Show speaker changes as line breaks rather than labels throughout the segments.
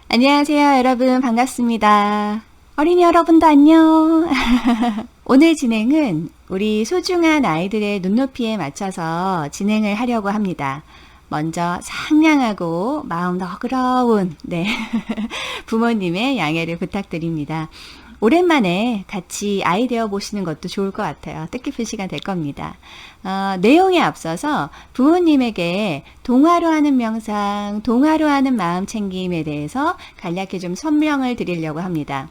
안녕하세요, 여러분. 반갑습니다. 어린이 여러분도 안녕. 오늘 진행은 우리 소중한 아이들의 눈높이에 맞춰서 진행을 하려고 합니다. 먼저 상냥하고 마음 너그러운 부모님의 양해를 부탁드립니다. 오랜만에 같이 아이 되어 보시는 것도 좋을 것 같아요. 뜻깊은 시간 될 겁니다. 내용에 앞서서 부모님에게 동화로 하는 명상, 동화로 하는 마음 챙김에 대해서 간략히 좀 설명을 드리려고 합니다.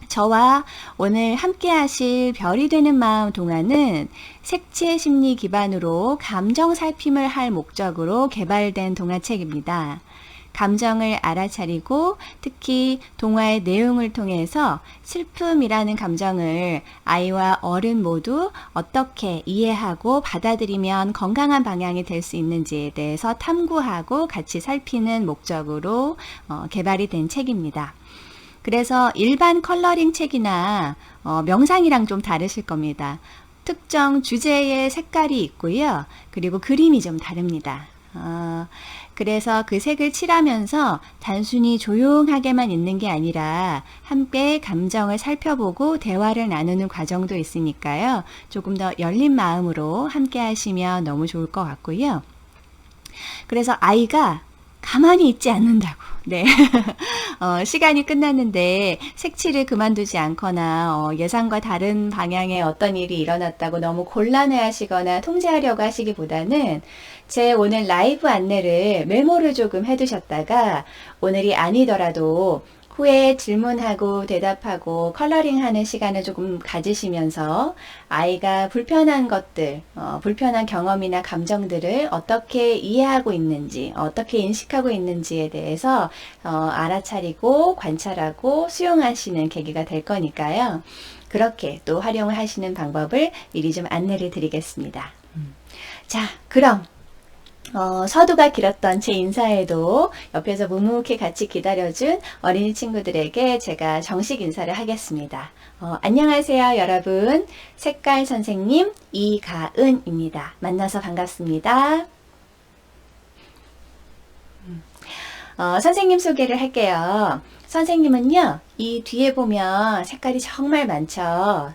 저와 오늘 함께 하실 별이 되는 마음 동화는 색채 심리 기반으로 감정 살핌을 할 목적으로 개발된 동화책입니다. 감정을 알아차리고 특히 동화의 내용을 통해서 슬픔이라는 감정을 아이와 어른 모두 어떻게 이해하고 받아들이면 건강한 방향이 될 수 있는지에 대해서 탐구하고 같이 살피는 목적으로 개발이 된 책입니다. 그래서 일반 컬러링 책이나 명상이랑 좀 다르실 겁니다. 특정 주제의 색깔이 있고요. 그리고 그림이 좀 다릅니다. 그래서 그 색을 칠하면서 단순히 조용하게만 있는 게 아니라 함께 감정을 살펴보고 대화를 나누는 과정도 있으니까요. 조금 더 열린 마음으로 함께 하시면 너무 좋을 것 같고요. 그래서 아이가 가만히 있지 않는다고. 시간이 끝났는데 색칠을 그만두지 않거나 예상과 다른 방향의 어떤 일이 일어났다고 너무 곤란해 하시거나 통제하려고 하시기보다는 제 오늘 라이브 안내를 메모를 조금 해두셨다가 오늘이 아니더라도 후에 질문하고 대답하고 컬러링하는 시간을 조금 가지시면서 아이가 불편한 것들, 불편한 경험이나 감정들을 어떻게 이해하고 있는지, 어떻게 인식하고 있는지에 대해서 알아차리고 관찰하고 수용하시는 계기가 될 거니까요. 그렇게 또 활용을 하시는 방법을 미리 좀 안내를 드리겠습니다. 자, 그럼 서두가 길었던 제 인사에도 옆에서 묵묵히 같이 기다려준 어린이 친구들에게 제가 정식 인사를 하겠습니다. 안녕하세요, 여러분. 색깔 선생님 이가은입니다. 만나서 반갑습니다. 선생님 소개를 할게요. 선생님은요, 이 뒤에 보면 색깔이 정말 많죠.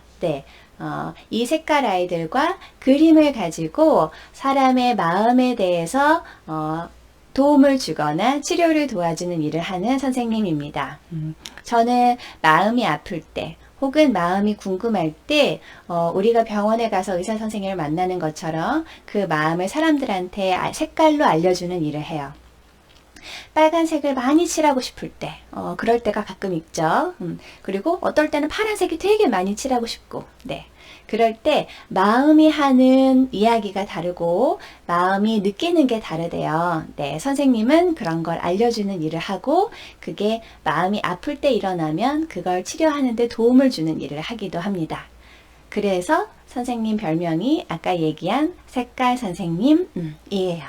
이 색깔 아이들과 그림을 가지고 사람의 마음에 대해서 도움을 주거나 치료를 도와주는 일을 하는 선생님입니다. 저는 마음이 아플 때 혹은 마음이 궁금할 때 우리가 병원에 가서 의사 선생님을 만나는 것처럼 그 마음을 사람들한테 색깔로 알려주는 일을 해요. 빨간색을 많이 칠하고 싶을 때 그럴 때가 가끔 있죠. 그리고 어떨 때는 파란색이 되게 많이 칠하고 싶고 그럴 때 마음이 하는 이야기가 다르고 마음이 느끼는 게 다르대요. 선생님은 그런 걸 알려주는 일을 하고 그게 마음이 아플 때 일어나면 그걸 치료하는 데 도움을 주는 일을 하기도 합니다. 그래서 선생님 별명이 아까 얘기한 색깔 선생님이에요.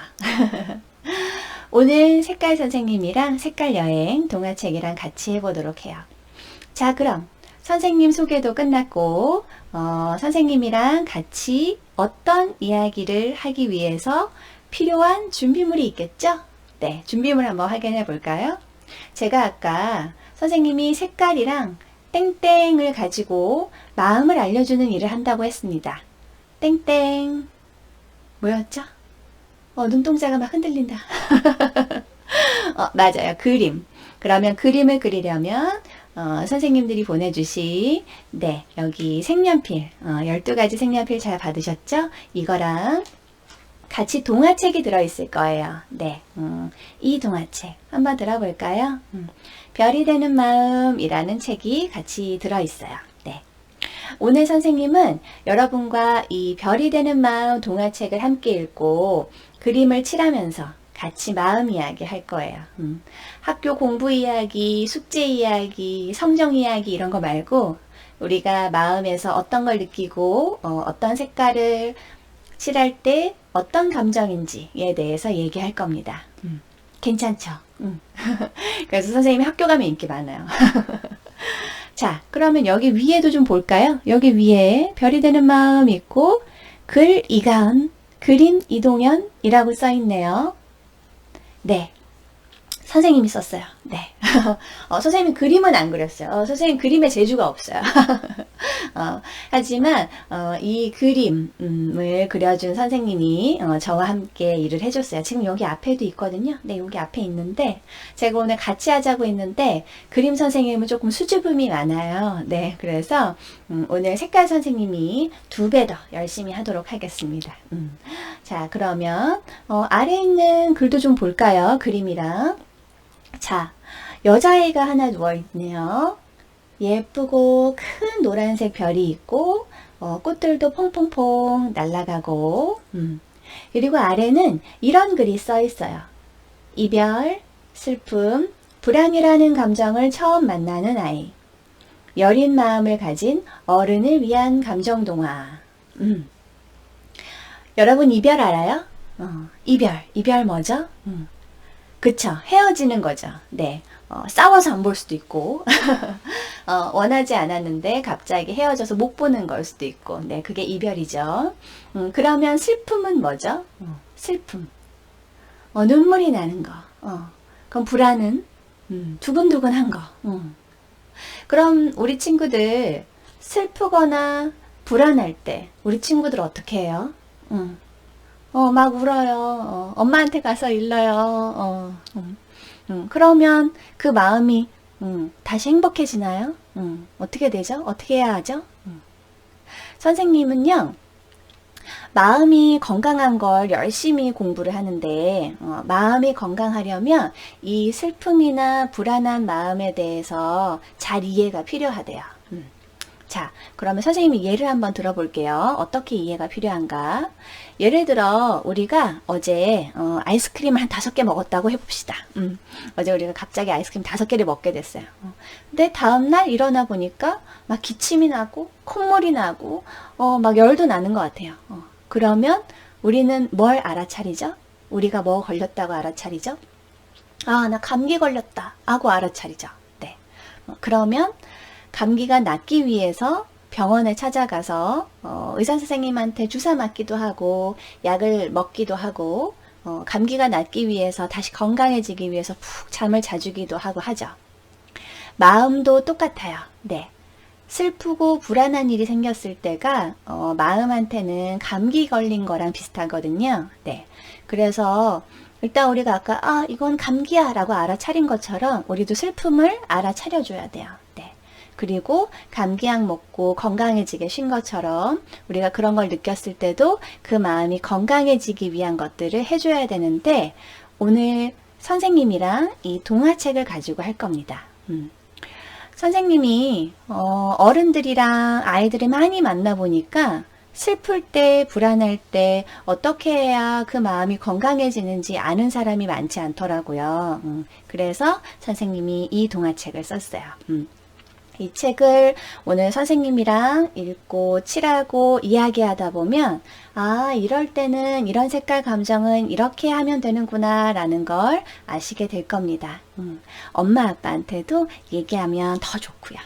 오늘 색깔 선생님이랑 색깔 여행 동화책이랑 같이 해보도록 해요. 자, 그럼 선생님 소개도 끝났고 선생님이랑 같이 어떤 이야기를 하기 위해서 필요한 준비물이 있겠죠? 준비물 한번 확인해 볼까요? 제가 아까 선생님이 색깔이랑 땡땡을 가지고 마음을 알려주는 일을 한다고 했습니다. 땡땡 뭐였죠? 눈동자가 막 흔들린다. 맞아요. 그림. 그러면 그림을 그리려면 선생님들이 보내주신 여기 색연필 12가지 색연필 잘 받으셨죠? 이거랑 같이 동화책이 들어있을 거예요. 이 동화책 한번 들어볼까요? 별이 되는 마음이라는 책이 같이 들어있어요. 오늘 선생님은 여러분과 이 별이 되는 마음 동화책을 함께 읽고 그림을 칠하면서 같이 마음 이야기 할 거예요. 학교 공부 이야기, 숙제 이야기, 성적 이야기 이런 거 말고 우리가 마음에서 어떤 걸 느끼고 어떤 색깔을 칠할 때 어떤 감정인지에 대해서 얘기할 겁니다. 괜찮죠? 그래서 선생님이 학교 가면 인기 많아요. 자, 그러면 여기 위에도 좀 볼까요? 여기 위에 별이 되는 마음 있고 글 이가은, 그림 이동현이라고 써 있네요. 선생님이 썼어요. 선생님이 그림은 안 그렸어요. 선생님 그림에 재주가 없어요. 하지만 이 그림을 그려준 선생님이 저와 함께 일을 해줬어요. 지금 여기 앞에도 있거든요. 네, 여기 앞에 있는데 제가 오늘 같이 하자고 했는데 그림 선생님은 조금 수줍음이 많아요. 네, 그래서 오늘 색깔 선생님이 2배 더 열심히 하도록 하겠습니다. 자, 그러면 아래에 있는 글도 좀 볼까요? 그림이랑. 자, 여자아이가 하나 누워있네요. 예쁘고 큰 노란색 별이 있고 꽃들도 퐁퐁퐁 날아가고 그리고 아래는 이런 글이 써 있어요. 이별, 슬픔, 불안이라는 감정을 처음 만나는 아이. 여린 마음을 가진 어른을 위한 감정동화. 여러분 이별 알아요? 이별 뭐죠? 그쵸, 헤어지는 거죠. 네. 싸워서 안 볼 수도 있고 원하지 않았는데 갑자기 헤어져서 못 보는 걸 수도 있고, 네, 그게 이별이죠. 그러면 슬픔은 뭐죠? 슬픔. 눈물이 나는 거. 그럼 불안은 두근두근한 거. 그럼 우리 친구들 슬프거나 불안할 때 우리 친구들 어떻게 해요? 막 울어요. 엄마한테 가서 일러요. 그러면 그 마음이 다시 행복해지나요? 어떻게 되죠? 어떻게 해야 하죠? 선생님은요, 마음이 건강한 걸 열심히 공부를 하는데 마음이 건강하려면 이 슬픔이나 불안한 마음에 대해서 잘 이해가 필요하대요. 자, 그러면 선생님이 예를 한번 들어볼게요. 어떻게 이해가 필요한가? 예를 들어 우리가 어제 아이스크림 한 5개 먹었다고 해봅시다. 어제 우리가 갑자기 아이스크림 5개를 먹게 됐어요. 근데 다음날 일어나 보니까 막 기침이 나고 콧물이 나고 막 열도 나는 것 같아요. 그러면 우리는 뭘 알아차리죠? 우리가 뭐 걸렸다고 알아차리죠? 아, 나 감기 걸렸다 하고 알아차리죠. 네. 그러면 감기가 낫기 위해서 병원에 찾아가서 의사 선생님한테 주사 맞기도 하고 약을 먹기도 하고 감기가 낫기 위해서 다시 건강해지기 위해서 푹 잠을 자주기도 하고 하죠. 마음도 똑같아요. 네. 슬프고 불안한 일이 생겼을 때가 마음한테는 감기 걸린 거랑 비슷하거든요. 네. 그래서 일단 우리가 아까 이건 감기야 라고 알아차린 것처럼 우리도 슬픔을 알아차려줘야 돼요. 네. 그리고 감기약 먹고 건강해지게 쉰 것처럼 우리가 그런 걸 느꼈을 때도 그 마음이 건강해지기 위한 것들을 해줘야 되는데 오늘 선생님이랑 이 동화책을 가지고 할 겁니다. 선생님이 어른들이랑 아이들을 많이 만나보니까 슬플 때, 불안할 때 어떻게 해야 그 마음이 건강해지는지 아는 사람이 많지 않더라고요. 그래서 선생님이 이 동화책을 썼어요. 이 책을 오늘 선생님이랑 읽고 칠하고 이야기하다 보면 이럴 때는 이런 색깔 감정은 이렇게 하면 되는구나 라는 걸 아시게 될 겁니다. 엄마 아빠한테도 얘기하면 더 좋고요.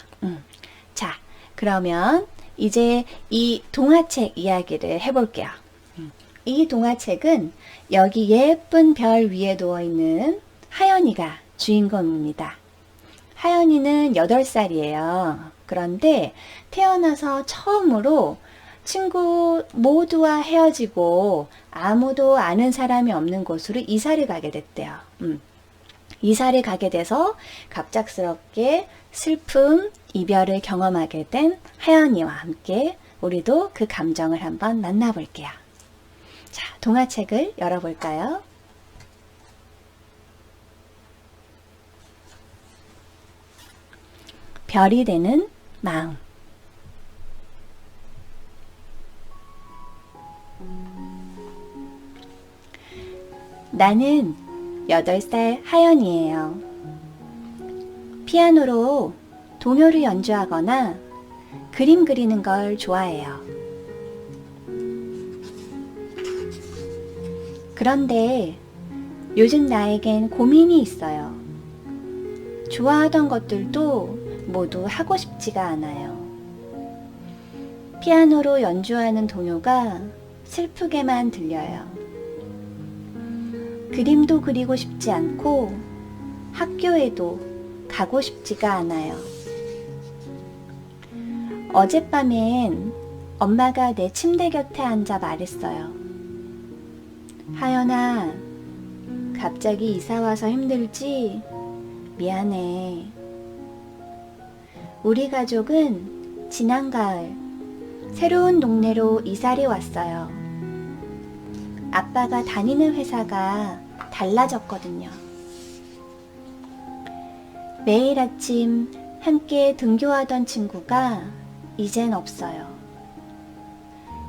자, 그러면 이제 이 동화책 이야기를 해볼게요. 이 동화책은 여기 예쁜 별 위에 누워있는 하연이가 주인공입니다. 하연이는 8살이에요. 그런데 태어나서 처음으로 친구 모두와 헤어지고 아무도 아는 사람이 없는 곳으로 이사를 가게 됐대요. 이사를 가게 돼서 갑작스럽게 슬픔, 이별을 경험하게 된 하연이와 함께 우리도 그 감정을 한번 만나볼게요. 자, 동화책을 열어볼까요? 별이 되는 마음. 나는 8살 하연이에요. 피아노로 동요를 연주하거나 그림 그리는 걸 좋아해요. 그런데 요즘 나에겐 고민이 있어요. 좋아하던 것들도 모두 하고 싶지가 않아요. 피아노로 연주하는 동요가 슬프게만 들려요. 그림도 그리고 싶지 않고 학교에도 가고 싶지가 않아요. 어젯밤엔 엄마가 내 침대 곁에 앉아 말했어요. 하연아, 갑자기 이사 와서 힘들지? 미안해. 우리 가족은 지난 가을 새로운 동네로 이사를 왔어요. 아빠가 다니는 회사가 달라졌거든요. 매일 아침 함께 등교하던 친구가 이젠 없어요.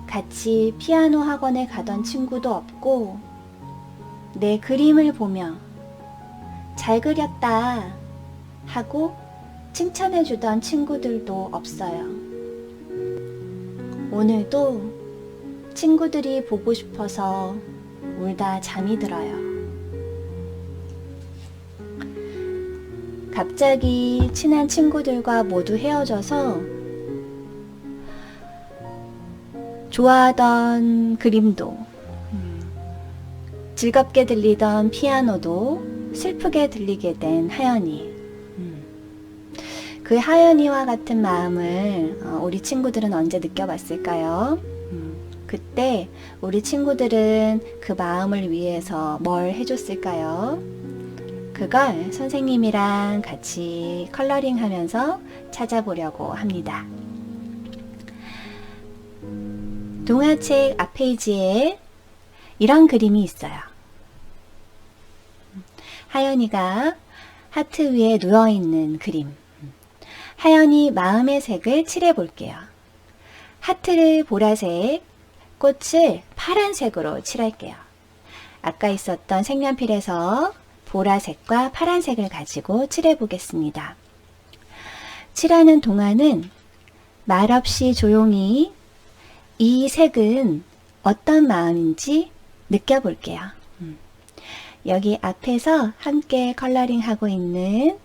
같이 피아노 학원에 가던 친구도 없고, 내 그림을 보며 잘 그렸다 하고 칭찬해주던 친구들도 없어요. 오늘도 친구들이 보고 싶어서 울다 잠이 들어요. 갑자기 친한 친구들과 모두 헤어져서 좋아하던 그림도, 즐겁게 들리던 피아노도 슬프게 들리게 된 하연이. 그 하연이와 같은 마음을 우리 친구들은 언제 느껴봤을까요? 그때 우리 친구들은 그 마음을 위해서 뭘 해줬을까요? 그걸 선생님이랑 같이 컬러링 하면서 찾아보려고 합니다. 동화책 앞페이지에 이런 그림이 있어요. 하연이가 하트 위에 누워있는 그림. 하연이 마음의 색을 칠해 볼게요. 하트를 보라색, 꽃을 파란색으로 칠할게요. 아까 있었던 색연필에서 보라색과 파란색을 가지고 칠해 보겠습니다. 칠하는 동안은 말없이 조용히 이 색은 어떤 마음인지 느껴볼게요. 여기 앞에서 함께 컬러링 하고 있는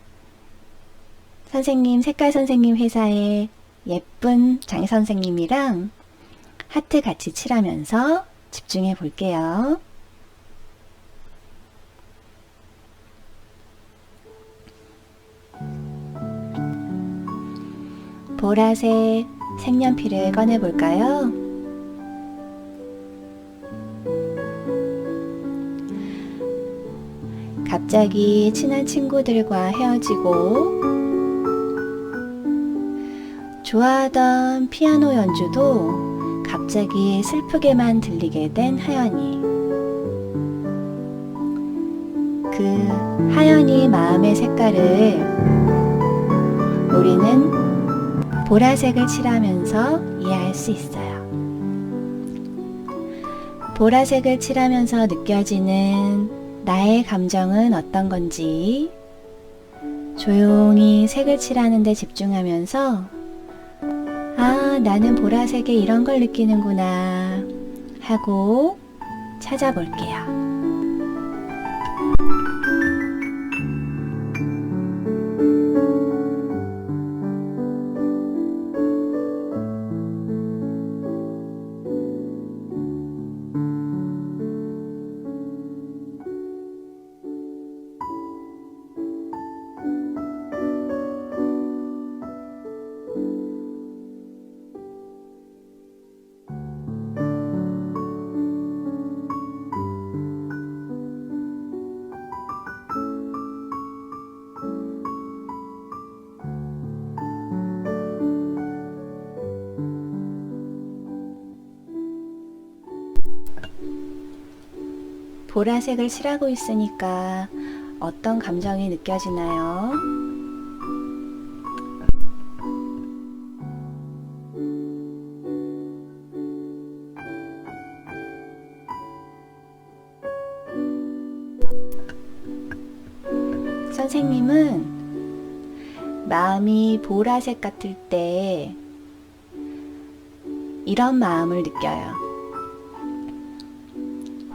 선생님, 색깔 선생님 회사의 예쁜 장 선생님이랑 하트 같이 칠하면서 집중해 볼게요. 보라색 색연필을 꺼내 볼까요? 갑자기 친한 친구들과 헤어지고, 좋아하던 피아노 연주도 갑자기 슬프게만 들리게 된 하연이. 그 하연이 마음의 색깔을 우리는 보라색을 칠하면서 이해할 수 있어요. 보라색을 칠하면서 느껴지는 나의 감정은 어떤 건지 조용히 색을 칠하는 데 집중하면서, 아, 나는 보라색에 이런 걸 느끼는구나 하고 찾아볼게요. 보라색을 칠하고 있으니까 어떤 감정이 느껴지나요? 선생님은 마음이 보라색 같을 때 이런 마음을 느껴요.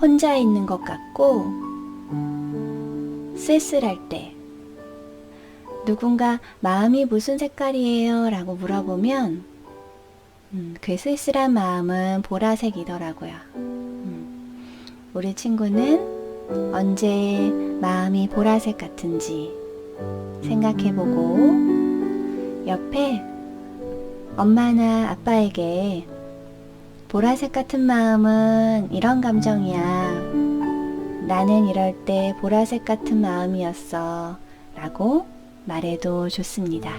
혼자 있는 것 같고, 쓸쓸할 때 누군가 마음이 무슨 색깔이에요? 라고 물어보면 그 쓸쓸한 마음은 보라색이더라고요. 우리 친구는 언제 마음이 보라색 같은지 생각해보고 옆에 엄마나 아빠에게 보라색 같은 마음은 이런 감정이야. 나는 이럴 때 보라색 같은 마음이었어. 라고 말해도 좋습니다.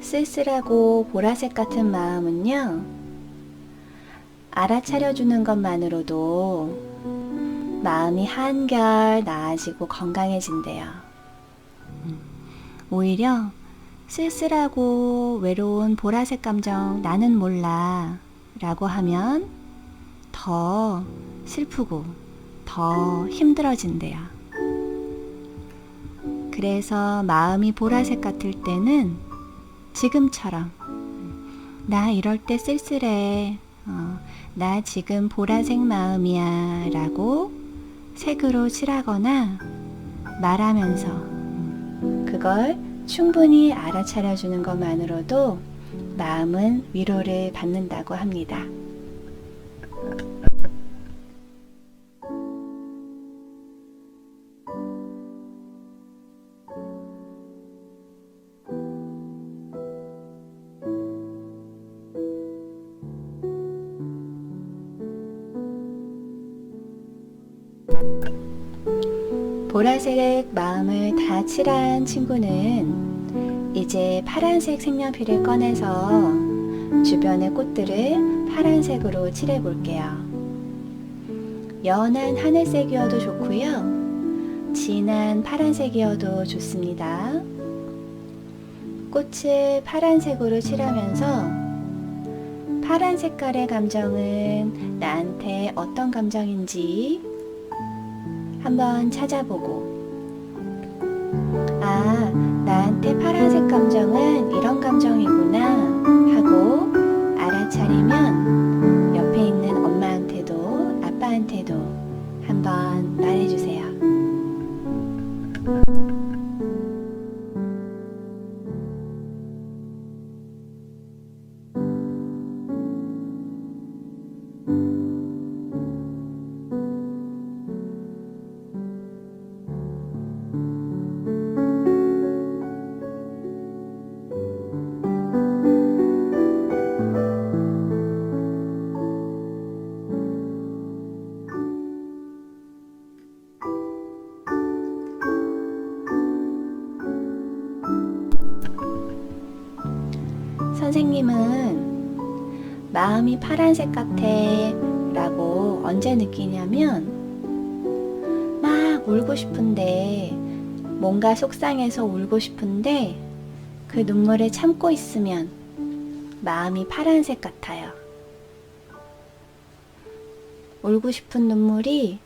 쓸쓸하고 보라색 같은 마음은요, 알아차려주는 것만으로도 마음이 한결 나아지고 건강해진대요. 오히려 쓸쓸하고 외로운 보라색 감정 나는 몰라 라고 하면 더 슬프고 더 힘들어진대요. 그래서 마음이 보라색 같을 때는 지금처럼 나 이럴 때 쓸쓸해. 나 지금 보라색 마음이야 라고 색으로 칠하거나 말하면서 그걸 충분히 알아차려주는 것만으로도 마음은 위로를 받는다고 합니다. 보라색 마음을 다 칠한 친구는 이제 파란색 색연필을 꺼내서 주변의 꽃들을 파란색으로 칠해 볼게요. 연한 하늘색이어도 좋고요. 진한 파란색이어도 좋습니다. 꽃을 파란색으로 칠하면서 파란 색깔의 감정은 나한테 어떤 감정인지 한번 찾아보고, 아, 나한테 파란색 감정은 이런 감정이구나 하고 알아차리면 옆에 있는 엄마한테도 아빠한테도 한번 말해주세요. 선생님은 마음이 파란색 같아 라고 언제 느끼냐면 막 울고 싶은데, 뭔가 속상해서 울고 싶은데 그 눈물을 참고 있으면 마음이 파란색 같아요. 울고 싶은 눈물이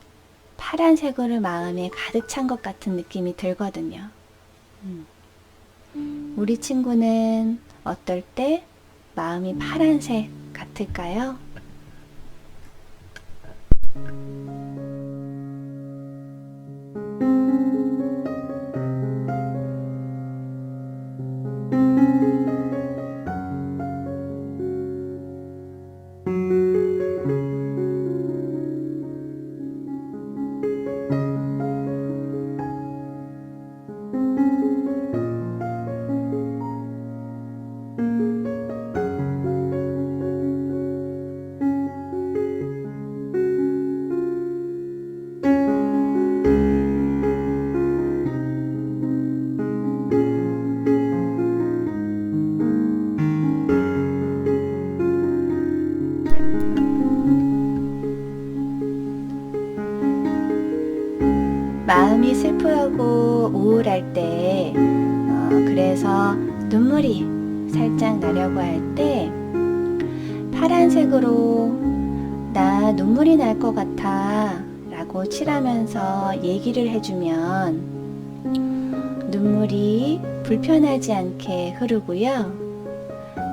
파란색으로 마음에 가득 찬 것 같은 느낌이 들거든요. 우리 친구는 어떨 때 마음이 파란색 같을까요? 우울할 때, 그래서 눈물이 살짝 나려고 할 때, 파란색으로 나 눈물이 날 것 같아 라고 칠하면서 얘기를 해주면 눈물이 불편하지 않게 흐르고요.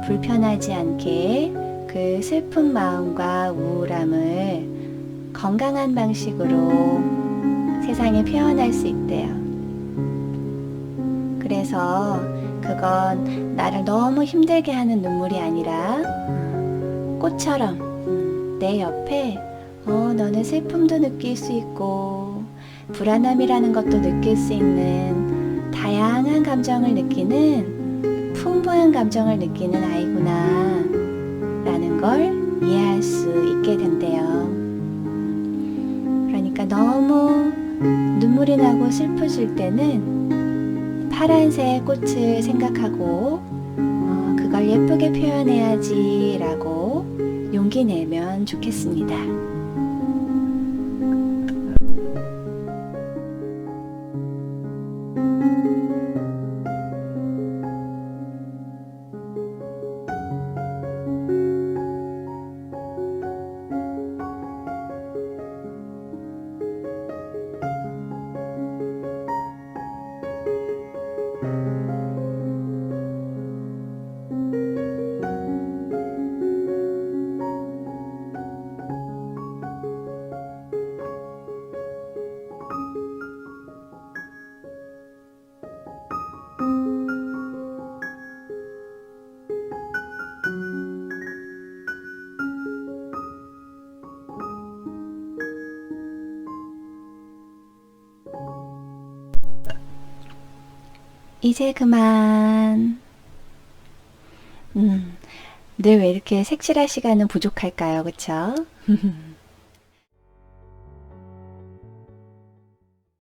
불편하지 않게 그 슬픈 마음과 우울함을 건강한 방식으로 세상에 표현할 수 있대요. 그래서 그건 나를 너무 힘들게 하는 눈물이 아니라 꽃처럼 내 옆에 너는 슬픔도 느낄 수 있고 불안함이라는 것도 느낄 수 있는 다양한 감정을 느끼는 풍부한 감정을 느끼는 아이구나 라는 걸 이해할 수 있게 된대요. 그러니까 너무 눈물이 나고 슬프질 때는 파란색 꽃을 생각하고 그걸 예쁘게 표현해야지 라고 용기 내면 좋겠습니다. 이제 그만. 늘 왜 이렇게 색칠할 시간은 부족할까요? 그쵸?